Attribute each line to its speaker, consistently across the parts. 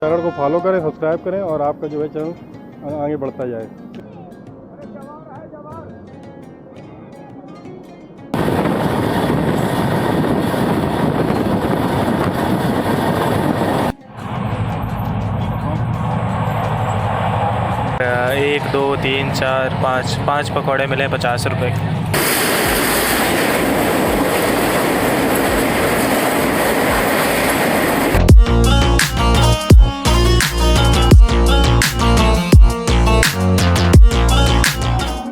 Speaker 1: Channel को follow करें, subscribe करें और आपका जो है चैनल आगे बढ़ता जाए।
Speaker 2: एक दो तीन चार पाँच पकौड़े मिले 50 रुपये।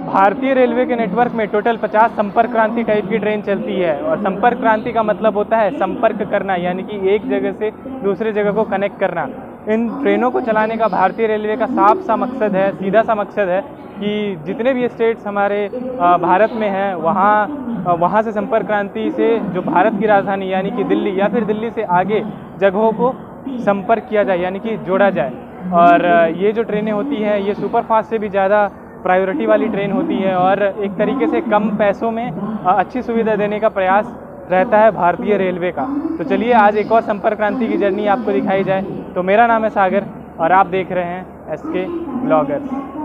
Speaker 3: भारतीय रेलवे के नेटवर्क में टोटल 50 संपर्क क्रांति टाइप की ट्रेन चलती है। और संपर्क क्रांति का मतलब होता है संपर्क करना, यानी कि एक जगह से दूसरे जगह को कनेक्ट करना। इन ट्रेनों को चलाने का भारतीय रेलवे का साफ सा मकसद है, सीधा सा मकसद है कि जितने भी स्टेट्स हमारे भारत में हैं वहाँ से संपर्क क्रांति से जो भारत की राजधानी यानी कि दिल्ली या फिर दिल्ली से आगे जगहों को संपर्क किया जाए, यानी कि जोड़ा जाए। और ये जो ट्रेनें होती हैं ये सुपरफास्ट से भी ज़्यादा प्रायोरिटी वाली ट्रेन होती है और एक तरीके से कम पैसों में अच्छी सुविधा देने का प्रयास रहता है भारतीय रेलवे का। तो चलिए आज एक और संपर्क क्रांति की जर्नी आपको दिखाई जाए। तो मेरा नाम है सागर और आप देख रहे हैं SK ब्लॉगर्स।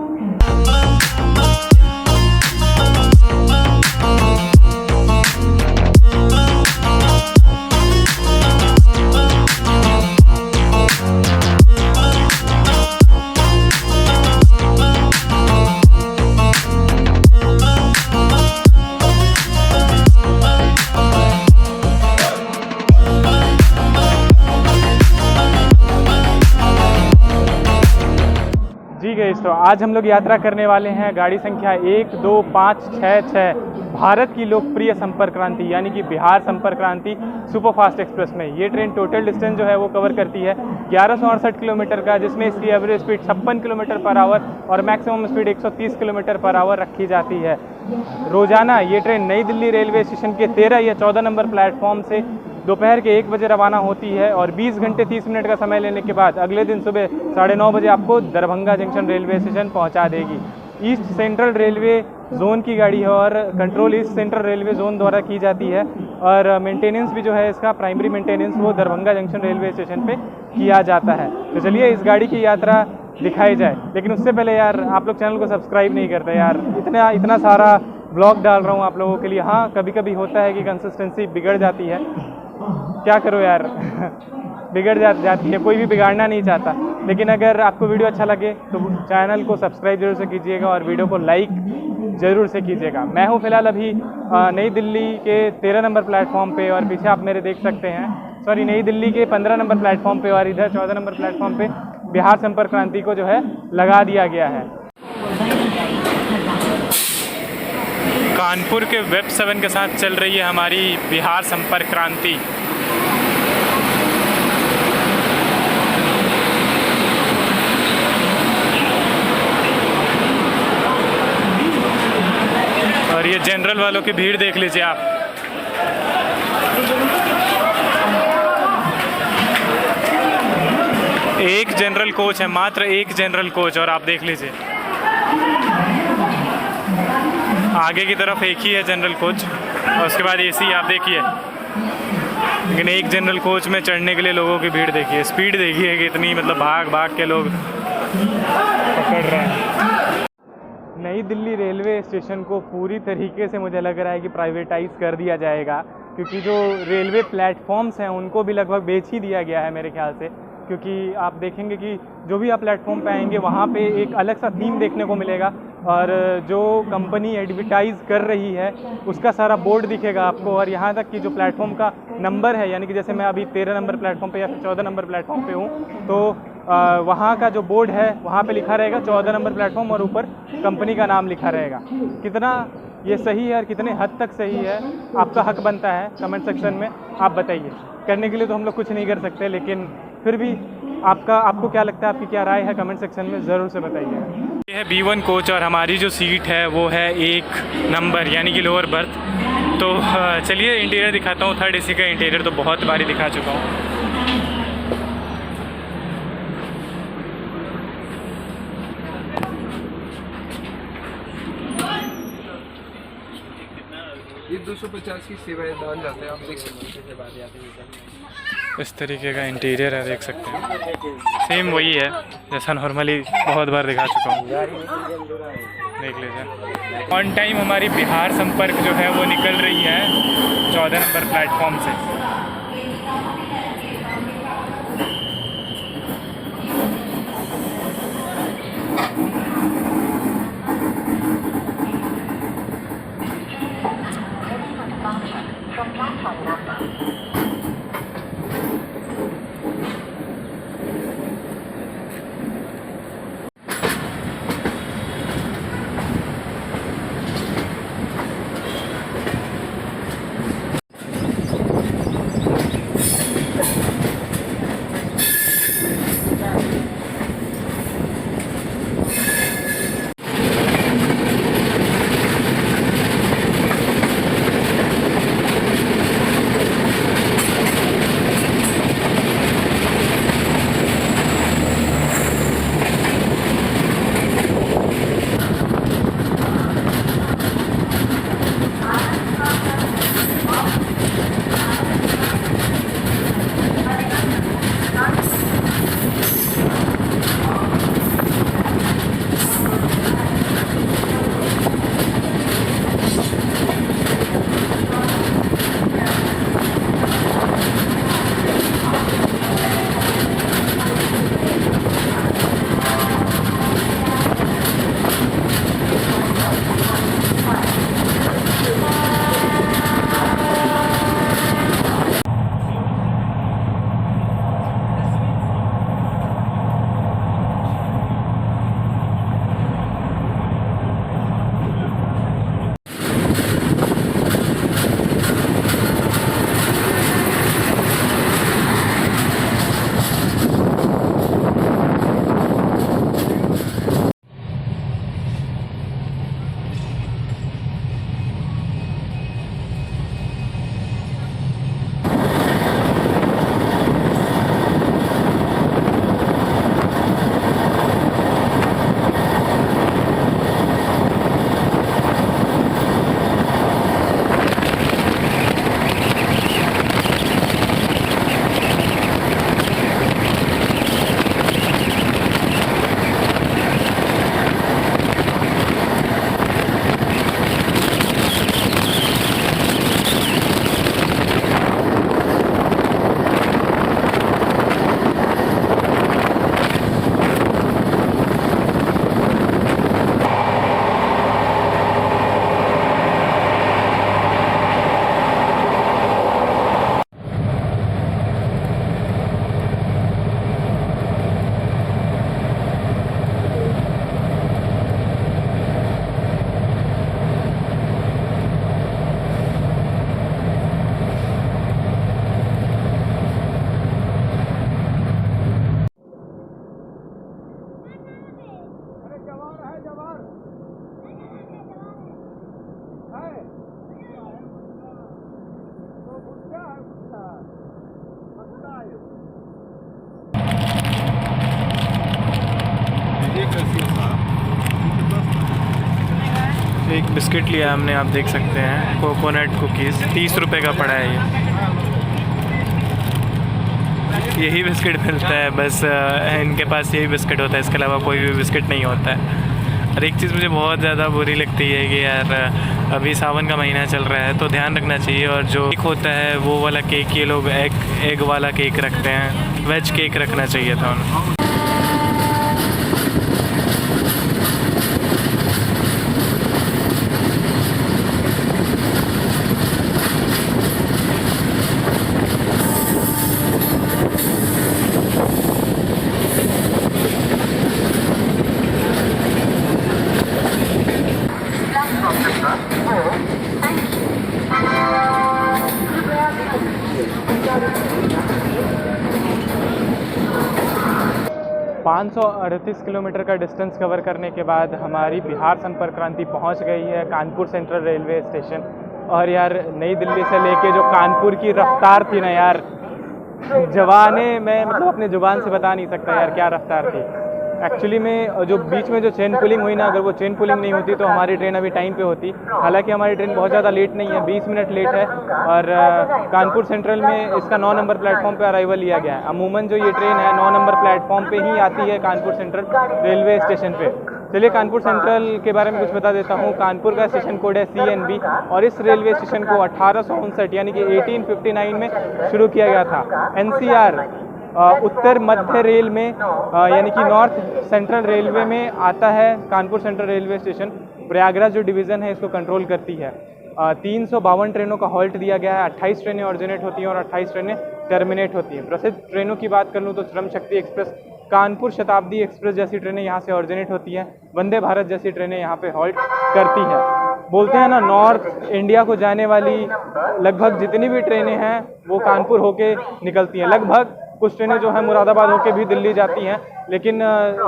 Speaker 3: तो आज हम लोग यात्रा करने वाले हैं गाड़ी संख्या 12566 भारत की लोकप्रिय संपर्क क्रांति यानी कि बिहार संपर्क क्रांति सुपरफास्ट एक्सप्रेस में। ये ट्रेन टोटल डिस्टेंस जो है वो कवर करती है 1168 किलोमीटर का, जिसमें इसकी average speed 56 kilometre per hour और maximum speed 130 kilometre per hour रखी जाती है। रोजाना ये ट्रेन नई दिल्ली रेलवे स्टेशन के 13 या 14 नंबर प्लेटफॉर्म से दोपहर के 1 बजे रवाना होती है और 20 घंटे 30 मिनट का समय लेने के बाद अगले दिन सुबह 9:30 बजे आपको दरभंगा जंक्शन रेलवे स्टेशन पहुंचा देगी। ईस्ट सेंट्रल रेलवे जोन की गाड़ी है और control east central railway zone द्वारा की जाती है और मेंटेनेंस भी जो है इसका प्राइमरी मेंटेनेंस वो दरभंगा जंक्शन रेलवे स्टेशन पे किया जाता है। तो चलिए इस गाड़ी की यात्रा दिखाई जाए। लेकिन उससे पहले यार आप लोग चैनल को सब्सक्राइब नहीं करते यार, इतना सारा ब्लॉग डाल रहा हूँ आप लोगों के लिए। हाँ, कभी कभी होता है कि कंसिस्टेंसी बिगड़ जाती है, क्या करो यार बिगड़ जाती है, कोई भी बिगाड़ना नहीं चाहता। लेकिन अगर आपको वीडियो अच्छा लगे तो चैनल को सब्सक्राइब जरूर से कीजिएगा और वीडियो को लाइक ज़रूर से कीजिएगा। मैं हूँ फिलहाल अभी नई दिल्ली के 13 नंबर प्लेटफॉर्म पे और पीछे आप मेरे देख सकते हैं, सॉरी नई दिल्ली के 15 नंबर प्लेटफॉर्म पे और इधर 14 नंबर प्लेटफॉर्म पे बिहार संपर्क क्रांति को जो है लगा दिया गया है।
Speaker 2: कानपुर के वेब 7 के साथ चल रही है हमारी बिहार संपर्क क्रांति। और ये जनरल वालों की भीड़ देख लीजिए आप। एक जनरल कोच है, मात्र एक जनरल कोच, और आप देख लीजिए आगे की तरफ एक ही है जनरल कोच और उसके बाद AC आप देखिए। लेकिन एक जनरल कोच में चढ़ने के लिए लोगों की भीड़ देखिए, स्पीड देखिए कि इतनी, मतलब भाग भाग के लोग पकड़ रहे हैं।
Speaker 3: नई दिल्ली रेलवे स्टेशन को पूरी तरीके से मुझे लग रहा है कि प्राइवेटाइज कर दिया जाएगा, क्योंकि जो रेलवे प्लेटफॉर्म्स हैं उनको भी लगभग बेच ही दिया गया है मेरे ख्याल से। क्योंकि आप देखेंगे कि जो भी आप प्लेटफॉर्म पे आएंगे वहाँ पे एक अलग सा थीम देखने को मिलेगा और जो कंपनी एडवर्टाइज़ कर रही है उसका सारा बोर्ड दिखेगा आपको। और यहाँ तक कि जो प्लेटफॉर्म का नंबर है, यानी कि जैसे मैं अभी 13 नंबर प्लेटफॉर्म पे या फिर 14 नंबर प्लेटफॉर्म पे हूँ, तो वहाँ का जो बोर्ड है वहाँ पे लिखा रहेगा 14 नंबर प्लेटफॉर्म और ऊपर कंपनी का नाम लिखा रहेगा। कितना ये सही है और कितने हद तक सही है, आपका हक बनता है कमेंट सेक्शन में आप बताइए। करने के लिए तो हम लोग कुछ नहीं कर सकते, लेकिन फिर भी आपको क्या लगता है, आपकी क्या राय है, कमेंट सेक्शन में ज़रूर से बताइए।
Speaker 2: ये है B1 कोच और हमारी जो सीट है वो है 1 नंबर यानी कि लोअर बर्थ। तो चलिए इंटीरियर दिखाता हूँ। 3rd AC का इंटीरियर तो बहुत बारी दिखा चुका हूँ।
Speaker 4: ये 250 की सेवाएं दान जाते हैं, आप देख सकते हैं।
Speaker 2: इस तरीके का इंटीरियर है, देख सकते हैं। सेम वही है जैसा नॉर्मली बहुत बार दिखा चुका हूँ, देख लीजिए। ऑन टाइम हमारी बिहार संपर्क जो है वो निकल रही है 14 नंबर प्लेटफॉर्म से। एक बिस्किट लिया हमने, आप देख सकते हैं, कोकोनट कुकीज़, 30 रुपये का पड़ा है ये। यही बिस्किट मिलता है, बस इनके पास यही बिस्किट होता है, इसके अलावा कोई भी बिस्किट नहीं होता है। और एक चीज़ मुझे बहुत ज़्यादा बुरी लगती है कि यार अभी सावन का महीना चल रहा है तो ध्यान रखना चाहिए, और जो केक होता है वो वाला केक ये लोग एग वाला केक रखते हैं, वेज केक रखना चाहिए था उन्हें।
Speaker 3: पाँच 538 किलोमीटर का डिस्टेंस कवर करने के बाद हमारी बिहार संपर्क क्रांति पहुंच गई है कानपुर सेंट्रल रेलवे स्टेशन। और यार नई दिल्ली से लेके जो कानपुर की रफ्तार थी ना यार, जवाने मैं मतलब अपने ज़ुबान से बता नहीं सकता यार क्या रफ्तार थी। एक्चुअली में जो बीच में जो चेन पुलिंग हुई ना, अगर वो चेन पुलिंग नहीं होती तो हमारी ट्रेन अभी टाइम पे होती। हालांकि हमारी ट्रेन बहुत ज़्यादा लेट नहीं है, 20 मिनट लेट है और कानपुर सेंट्रल में इसका 9 नंबर प्लेटफॉर्म पे अराइवल लिया गया है। अमूमन जो ये ट्रेन है 9 नंबर प्लेटफॉर्म पे ही आती है कानपुर सेंट्रल रेलवे स्टेशन पे। चलिए कानपुर सेंट्रल के बारे में कुछ बता देता हूँ। कानपुर का स्टेशन कोड है CNB और इस रेलवे स्टेशन को 1859 यानी कि 1859 में शुरू किया गया था। NCR उत्तर मध्य रेल में यानी कि नॉर्थ सेंट्रल रेलवे में आता है Kanpur central railway station. Prayagraj जो डिवीज़न है इसको कंट्रोल करती है। 352 ट्रेनों का हॉल्ट दिया गया है। 28 ट्रेनें ऑरिजिनेट होती हैं और 28 ट्रेनें टर्मिनेट होती हैं। प्रसिद्ध ट्रेनों की बात कर लूँ तो श्रम शक्ति एक्सप्रेस, कानपुर शताब्दी एक्सप्रेस जैसी ट्रेनें यहाँ से ऑरिजिनेट होती हैं। वंदे भारत जैसी ट्रेनें यहाँ पे हॉल्ट करती हैं। बोलते हैं ना, नॉर्थ इंडिया को जाने वाली लगभग जितनी भी ट्रेनें हैं वो कानपुर होके निकलती हैं। लगभग कुछ ट्रेनें जो है मुरादाबाद होके भी दिल्ली जाती हैं, लेकिन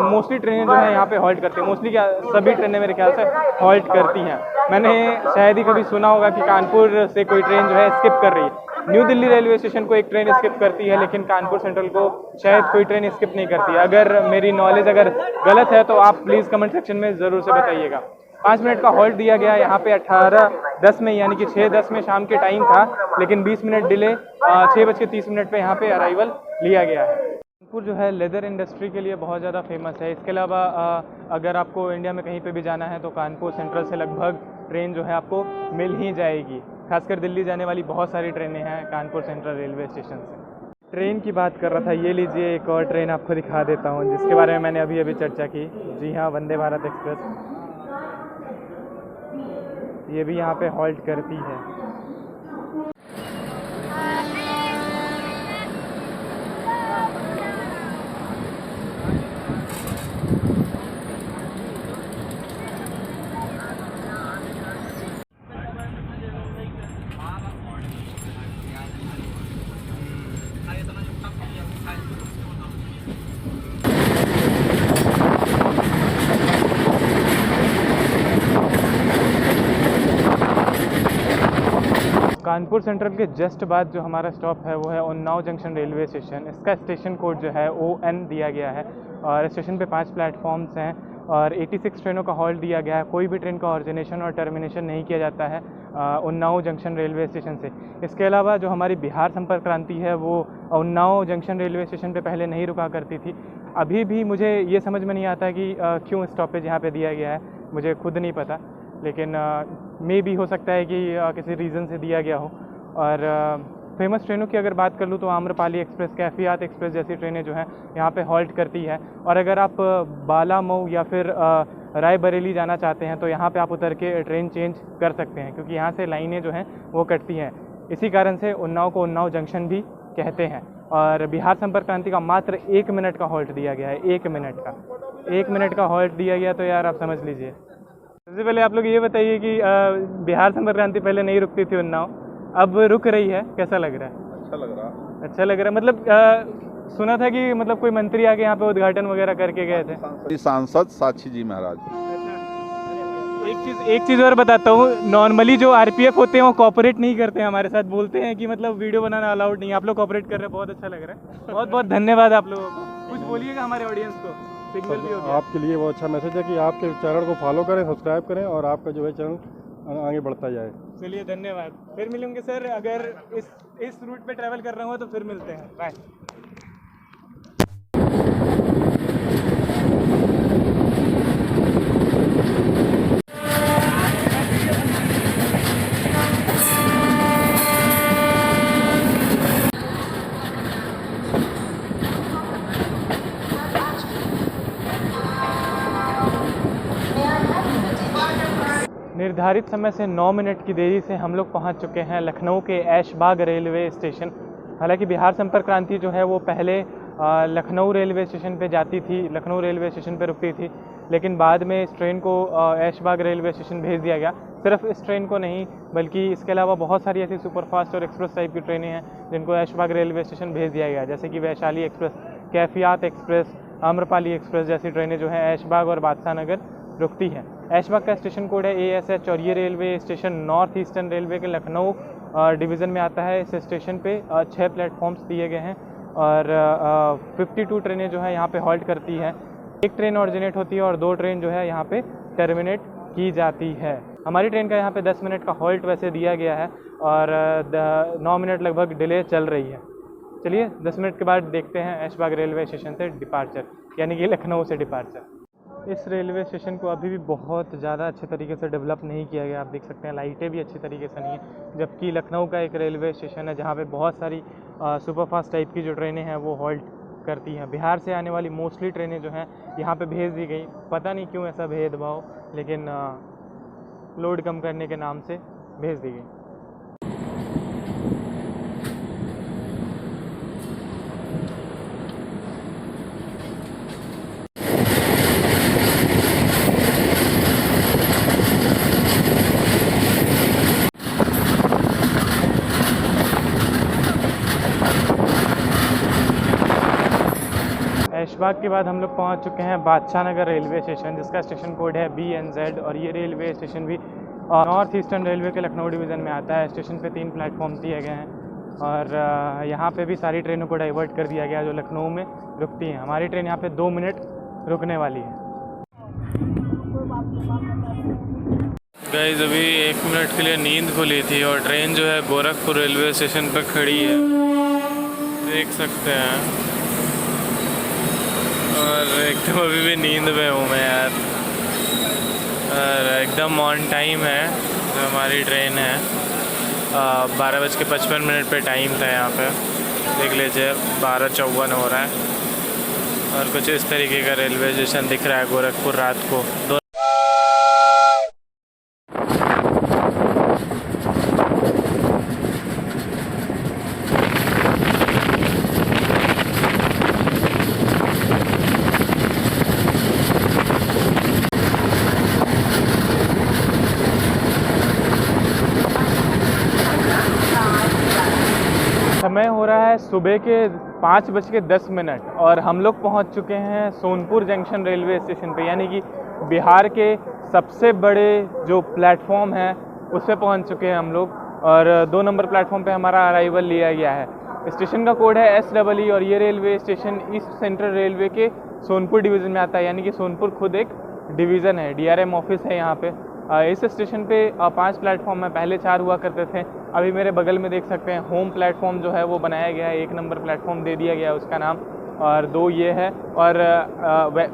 Speaker 3: मोस्टली ट्रेनें जो है यहाँ पे हॉल्ट करती हैं। मोस्टली क्या, सभी ट्रेनें मेरे ख्याल से हॉल्ट करती हैं। मैंने शायद ही कभी सुना होगा कि कानपुर से कोई ट्रेन जो है स्किप कर रही है। न्यू दिल्ली रेलवे स्टेशन को एक ट्रेन स्किप करती है, लेकिन कानपुर सेंट्रल को शायद कोई ट्रेन स्किप नहीं करती है। अगर मेरी नॉलेज अगर गलत है तो आप प्लीज़ कमेंट सेक्शन में ज़रूर से बताइएगा। 5 मिनट का हॉल्ट दिया गया यहाँ पे 18:10 में, यानी कि 6:10 में शाम के टाइम था, लेकिन 20 मिनट डिले 6:30 पे यहाँ पे अराइवल लिया गया है। कानपुर जो है लेदर इंडस्ट्री के लिए बहुत ज़्यादा फेमस है। इसके अलावा अगर आपको इंडिया में कहीं पे भी जाना है तो कानपुर सेंट्रल से लगभग ट्रेन जो है आपको मिल ही जाएगी। खासकर दिल्ली जाने वाली बहुत सारी ट्रेनें हैं कानपुर सेंट्रल रेलवे स्टेशन से। ट्रेन की बात कर रहा था, ये लीजिए एक और ट्रेन आपको दिखा देता हूँ जिसके बारे में मैंने अभी चर्चा की। जी हाँ, वंदे भारत एक्सप्रेस, ये भी यहाँ पे हॉल्ट करती है। कानपुर सेंट्रल के जस्ट बाद जो हमारा स्टॉप है वो है उन्नाव जंक्शन रेलवे स्टेशन। इसका स्टेशन कोड जो है ON दिया गया है और स्टेशन पे 5 प्लेटफॉर्म्स हैं और 86 ट्रेनों का हॉल्ट दिया गया है। कोई भी ट्रेन का ऑरिजिनेशन और टर्मिनेशन नहीं किया जाता है उन्नाव जंक्शन रेलवे स्टेशन से। इसके अलावा जो हमारी बिहार संपर्क क्रांति है वो उन्नाव जंक्शन रेलवे स्टेशन पे पहले नहीं रुका करती थी। अभी भी मुझे ये समझ में नहीं आता कि क्यों स्टॉपेज यहाँ पे दिया गया है, मुझे खुद नहीं पता, लेकिन मे भी हो सकता है कि किसी रीज़न से दिया गया हो। और फेमस ट्रेनों की अगर बात कर लूँ तो आम्रपाली एक्सप्रेस, कैफियात एक्सप्रेस जैसी ट्रेनें जो हैं यहाँ पे हॉल्ट करती है। और अगर आप बालामऊ या फिर रायबरेली जाना चाहते हैं तो यहाँ पे आप उतर के ट्रेन चेंज कर सकते हैं, क्योंकि यहाँ से लाइनें जो हैं वो कटती हैं। इसी कारण से उन्नाव को उन्नाव जंक्शन भी कहते हैं। और बिहार संपर्क क्रांति का मात्र 1 मिनट का हॉल्ट दिया गया है। 1 मिनट का हॉल्ट दिया गया, तो यार आप समझ लीजिए। सबसे पहले आप लोग ये बताइए कि बिहार संपर्क क्रांति पहले नहीं रुकती थी उन्नाव, अब रुक रही है, कैसा लग रहा है? अच्छा लग रहा है। मतलब सुना था कि मतलब कोई मंत्री आके यहाँ पे उद्घाटन वगैरह करके गए थे।
Speaker 4: सांसद साक्षी जी महाराज।
Speaker 3: एक चीज़ और बताता हूँ, नॉर्मली जो RPF होते हैं वो कॉपरेट नहीं करते हैं हमारे साथ, बोलते हैं कि मतलब वीडियो बनाना अलाउड नहीं है। आप लोग कॉपरेट कर रहे हैं, बहुत अच्छा लग रहा है। बहुत बहुत धन्यवाद आप लोगों को। कुछ बोलिएगा हमारे ऑडियंस को, सिग्नल भी हो गया।
Speaker 1: आपके लिए वो अच्छा मैसेज है कि आपके चैनल को फॉलो करें, सब्सक्राइब करें और आपका जो है चैनल आगे बढ़ता जाए।
Speaker 3: चलिए धन्यवाद, फिर मिलेंगे सर। अगर इस रूट पे ट्रैवल कर रहा हूँ तो फिर मिलते हैं। बाय। निर्धारित समय से 9 मिनट की देरी से हम लोग पहुंच चुके हैं लखनऊ के ऐशबाग रेलवे स्टेशन। हालांकि बिहार संपर्क क्रांति जो है वो पहले लखनऊ रेलवे स्टेशन पे जाती थी, लखनऊ रेलवे स्टेशन पे रुकती थी, लेकिन बाद में इस ट्रेन को ऐशबाग रेलवे स्टेशन भेज दिया गया। सिर्फ इस ट्रेन को नहीं बल्कि इसके अलावा बहुत सारी ऐसी सुपरफास्ट और एक्सप्रेस टाइप की ट्रेनें हैं जिनको ऐशबाग रेलवे स्टेशन भेज दिया गया, जैसे कि Vaishali express, Kaifiyat express, Amrapali express जैसी ट्रेनें जो हैं ऐशबाग और बादशाह नगर रुकती हैं। ऐशबाग का स्टेशन कोड है ASH और ये railway station north eastern railway के लखनऊ डिवीज़न में आता है। इस स्टेशन पे 6 प्लेटफॉर्म्स दिए गए हैं और 52 ट्रेनें जो है यहाँ पे हॉल्ट करती हैं। एक ट्रेन ऑरिजिनेट होती है और 2 ट्रेन जो है यहाँ पे टर्मिनेट की जाती है। हमारी ट्रेन का यहाँ पे 10 मिनट का हॉल्ट वैसे दिया गया है और 9 मिनट लगभग डिले चल रही है। चलिए 10 मिनट के बाद देखते हैं ऐशबाग रेलवे स्टेशन से डिपार्चर, यानी कि लखनऊ से डिपार्चर। इस रेलवे स्टेशन को अभी भी बहुत ज़्यादा अच्छे तरीके से डेवलप नहीं किया गया। आप देख सकते हैं लाइटें भी अच्छी तरीके से नहीं है, जबकि लखनऊ का एक रेलवे स्टेशन है जहाँ पे बहुत सारी सुपरफास्ट टाइप की जो ट्रेनें हैं वो हॉल्ट करती हैं। बिहार से आने वाली मोस्टली ट्रेनें जो हैं यहाँ पे भेज दी गई, पता नहीं क्यों ऐसा भेदभाव, लेकिन लोड कम करने के नाम से भेज दी गई। ऐशबाग के बाद हम लोग पहुंच चुके हैं बादशाह नगर रेलवे स्टेशन, जिसका स्टेशन कोड है BNZ, और ये रेलवे स्टेशन भी नॉर्थ ईस्टर्न रेलवे के लखनऊ डिवीज़न में आता है। स्टेशन पे 3 प्लेटफॉर्म दिए गए हैं और यहाँ पे भी सारी ट्रेनों को डाइवर्ट कर दिया गया जो लखनऊ में रुकती हैं। हमारी ट्रेन यहाँ पे 2 मिनट रुकने वाली है।
Speaker 2: गाइस अभी 1 मिनट के लिए नींद खुली थी और ट्रेन जो है गोरखपुर रेलवे स्टेशन पर खड़ी है, देख सकते हैं। और एकदम अभी भी नींद में हूँ मैं यार, और एकदम ऑन टाइम है जो हमारी ट्रेन है। 12:55 पे टाइम था यहाँ पे, देख लीजिए 12:54 हो रहा है। और कुछ इस तरीके का रेलवे स्टेशन दिख रहा है गोरखपुर रात को।
Speaker 3: समय हो रहा है सुबह के 5:10 और हम लोग पहुंच चुके हैं सोनपुर जंक्शन रेलवे स्टेशन पे, यानी कि बिहार के सबसे बड़े जो प्लेटफॉर्म है उस पर पहुँच चुके हैं हम लोग। और 2 नंबर प्लेटफॉर्म पे हमारा अराइवल लिया गया है। स्टेशन का कोड है SEE और ये railway station east central railway के सोनपुर डिवीज़न में आता है, यानी कि सोनपुर खुद एक डिवीज़न है, DRM ऑफिस है यहाँ पे। इस स्टेशन पे 5 प्लेटफॉर्म है, पहले 4 हुआ करते थे। अभी मेरे बगल में देख सकते हैं होम प्लेटफॉर्म जो है वो बनाया गया है, 1 नंबर प्लेटफॉर्म दे दिया गया है उसका नाम, और 2 ये है। और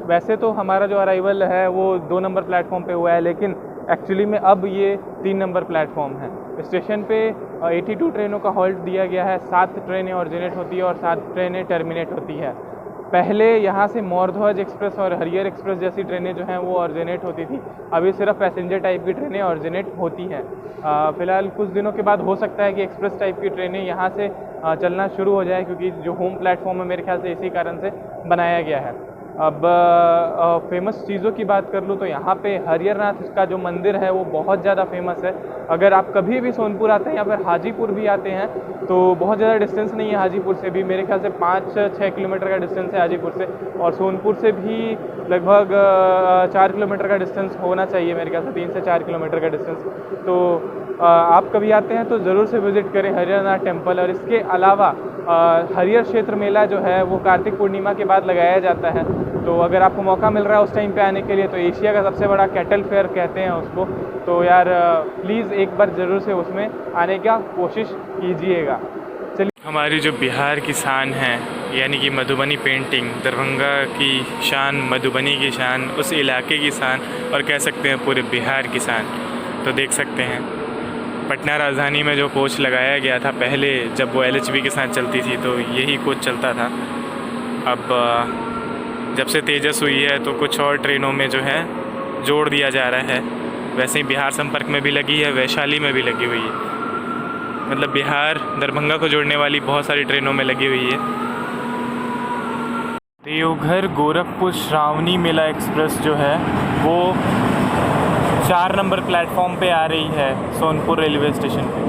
Speaker 3: वैसे तो हमारा जो अराइवल है वो 2 नंबर प्लेटफॉर्म पे हुआ है, लेकिन एक्चुअली में अब ये 3 नंबर प्लेटफॉर्म है। स्टेशन पे 82 ट्रेनों का हॉल्ट दिया गया है, 7 ट्रेनें ऑरिजिनेट होती है और 7 ट्रेनें टर्मिनेट होती है। पहले यहाँ से मौरध्वज एक्सप्रेस और हरियर एक्सप्रेस जैसी ट्रेनें जो हैं वो ऑरिजिनेट होती थी, अभी सिर्फ पैसेंजर टाइप की ट्रेनें ऑरिजिनेट होती हैं। फ़िलहाल कुछ दिनों के बाद हो सकता है कि एक्सप्रेस टाइप की ट्रेनें यहाँ से चलना शुरू हो जाए, क्योंकि जो होम प्लेटफॉर्म है मेरे ख्याल से इसी कारण से बनाया गया है। अब फेमस चीज़ों की बात कर लूँ तो यहाँ पे हरिहरनाथ का जो मंदिर है वो बहुत ज़्यादा फेमस है। अगर आप कभी भी सोनपुर आते हैं या फिर हाजीपुर भी आते हैं तो बहुत ज़्यादा डिस्टेंस नहीं है हाजीपुर से भी, मेरे ख्याल से 5-6 किलोमीटर का डिस्टेंस है हाजीपुर से, और सोनपुर से भी लगभग 4 किलोमीटर का डिस्टेंस होना चाहिए मेरे ख्याल से, 3 से 4 किलोमीटर का डिस्टेंस। तो आप कभी आते हैं तो ज़रूर से विज़िट करें हरिहरनाथ टेम्पल। और इसके अलावा हरिहर क्षेत्र मेला जो है वो कार्तिक पूर्णिमा के बाद लगाया जाता है, तो अगर आपको मौका मिल रहा है उस टाइम पे आने के लिए, तो एशिया का सबसे बड़ा कैटल फेयर कहते हैं उसको, तो यार प्लीज़ एक बार ज़रूर से उसमें आने का कोशिश कीजिएगा। चलिए,
Speaker 2: हमारी जो बिहार की शान है यानी कि मधुबनी पेंटिंग, दरभंगा की शान, मधुबनी की शान, उस इलाके की शान, और कह सकते हैं पूरे बिहार की शान। तो देख सकते हैं पटना राजधानी में जो कोच लगाया गया था पहले, जब वो LHB के साथ चलती थी तो यही कोच चलता था। अब जब से तेजस हुई है तो कुछ और ट्रेनों में जो है जोड़ दिया जा रहा है। वैसे ही बिहार संपर्क में भी लगी है, वैशाली में भी लगी हुई है, मतलब बिहार दरभंगा को जोड़ने वाली बहुत सारी ट्रेनों में लगी हुई है। देवघर गोरखपुर श्रावणी मेला एक्सप्रेस जो है वो 4 नंबर प्लेटफॉर्म पे आ रही है सोनपुर रेलवे स्टेशन पे।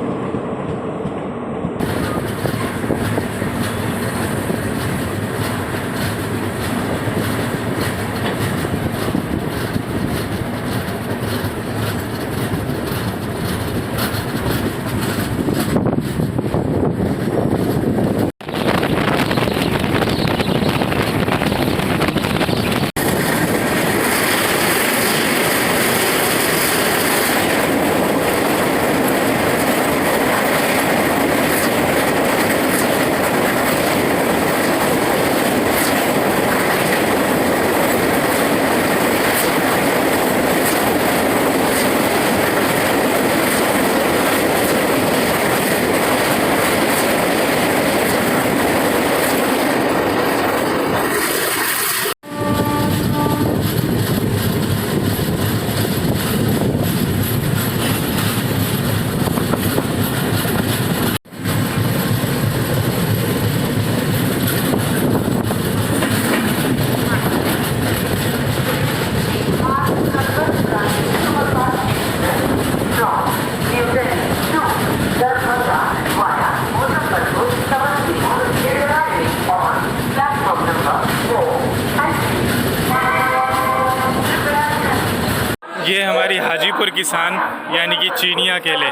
Speaker 2: हमारी हाजीपुर किसान यानी कि चीनिया केले।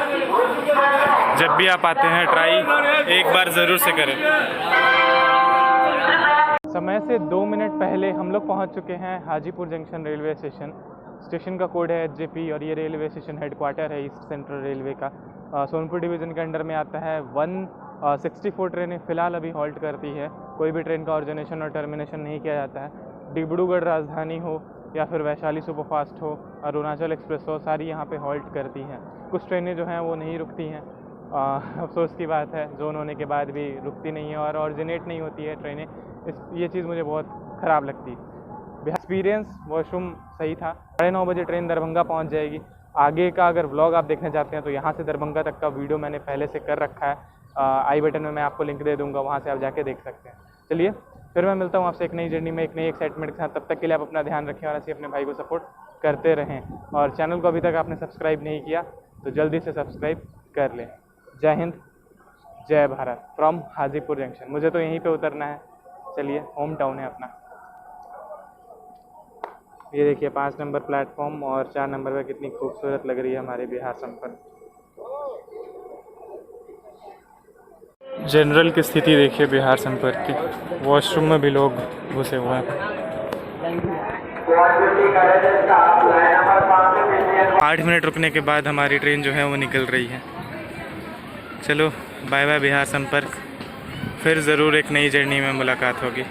Speaker 2: जब भी आप आते हैं ट्राई एक बार ज़रूर से करें।
Speaker 3: समय से 2 मिनट पहले हम लोग पहुंच चुके हैं Hajipur junction railway station. Station का कोड है HJP और ये रेलवे स्टेशन हेडक्वार्टर है ईस्ट सेंट्रल रेलवे का। सोनपुर डिवीज़न के अंडर में आता है। 164 ट्रेनें फ़िलहाल अभी हॉल्ट करती है। कोई भी ट्रेन का ऑरिजिनेशन और टर्मिनेशन नहीं किया जाता है। डिब्रूगढ़ राजधानी हो या फिर वैशाली सुपरफास्ट हो, अरुणाचल एक्सप्रेस हो, सारी यहाँ पे हॉल्ट करती हैं। कुछ ट्रेनें जो हैं वो नहीं रुकती हैं। अफसोस की बात है, जोन होने के बाद भी रुकती नहीं है और ऑरिजिनेट नहीं होती है ट्रेनें। ये चीज़ मुझे बहुत ख़राब लगती है। एक्सपीरियंस वॉशरूम सही था। 9:30 बजे ट्रेन दरभंगा पहुँच जाएगी। आगे का अगर व्लॉग आप देखना चाहते हैं तो यहाँ से दरभंगा तक का वीडियो मैंने पहले से कर रखा है। आई बटन में मैं आपको लिंक दे दूँगा, वहाँ से आप जाके देख सकते हैं। चलिए फिर मैं मिलता हूँ आपसे एक नई जर्नी में, एक नई एक्साइटमेंट के साथ। तब तक के लिए आप अपना ध्यान रखें और ऐसे अपने भाई को सपोर्ट करते रहें। और चैनल को अभी तक आपने सब्सक्राइब नहीं किया तो जल्दी से सब्सक्राइब कर लें। जय हिंद, जय भारत फ्रॉम हाजीपुर जंक्शन। मुझे तो यहीं पे उतरना है। चलिए, होम टाउन है अपना। ये देखिए 5 नंबर प्लेटफॉर्म और 4 नंबर पर कितनी खूबसूरत लग रही है हमारी बिहार संपर्क। जनरल की स्थिति देखिए बिहार संपर्क की। वॉशरूम में भी लोग घुसे हुए हैं। 8 मिनट रुकने के बाद हमारी ट्रेन जो है वो निकल रही है। चलो बाय बाय बिहार संपर्क। फिर ज़रूर एक नई जर्नी में मुलाकात होगी।